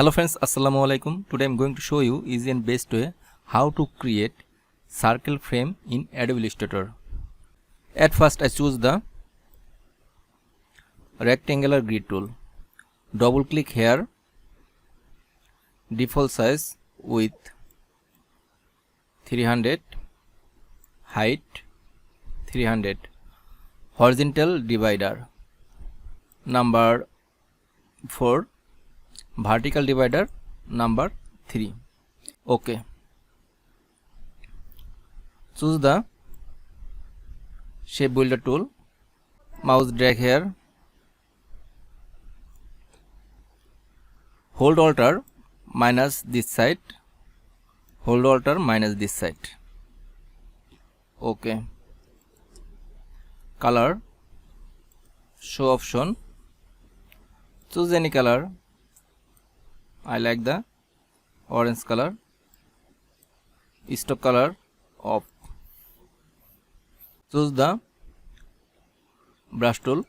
Hello friends, assalamu alaikum. Today I'm going to show you easy and best way how to create circle frame in Adobe Illustrator. At first I choose the rectangular grid tool. Double click here, default size width 300, height 300, horizontal divider number 4, vertical divider number 3. Okay, choose the shape builder tool, mouse drag here, hold Alt minus this side, hold Alt minus this side. Okay, color, show option, choose any color. I like the orange color. Stock color off. Choose the brush tool,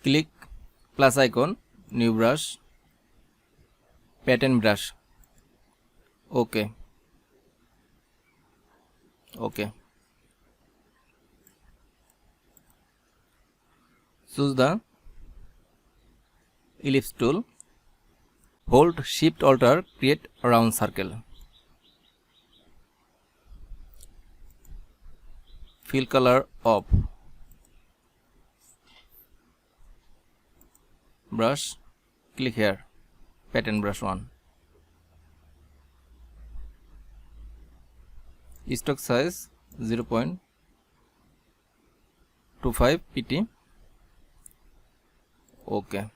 click plus icon, new brush, pattern brush. Okay, choose the ellipse tool, hold shift alt create a round circle, fill color off, brush, click here, pattern brush 1, stock size 0.25 pt. Okay,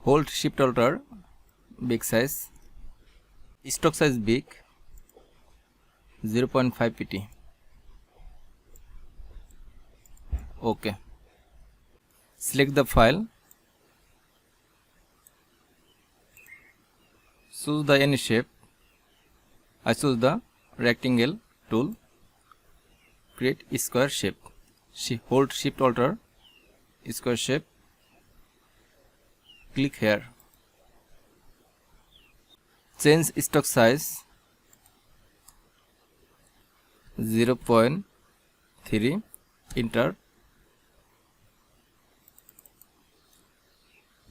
hold shift alt big size, stock size big 0.5 pt. Okay, select the file, choose the any shape. I choose the rectangle tool, create square shape, hold shift alt square shape, click here, change stock size 0.3, enter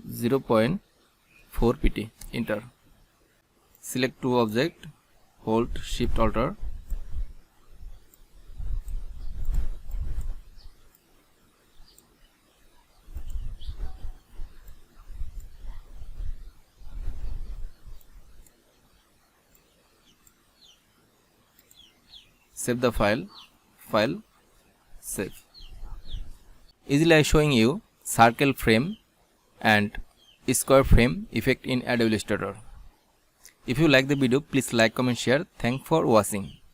0.4 pt, enter, select two object, hold shift alt, save the file, save. Easily I showing you circle frame and square frame effect in Adobe Illustrator. If you like the video, please like, comment, share. Thanks for watching.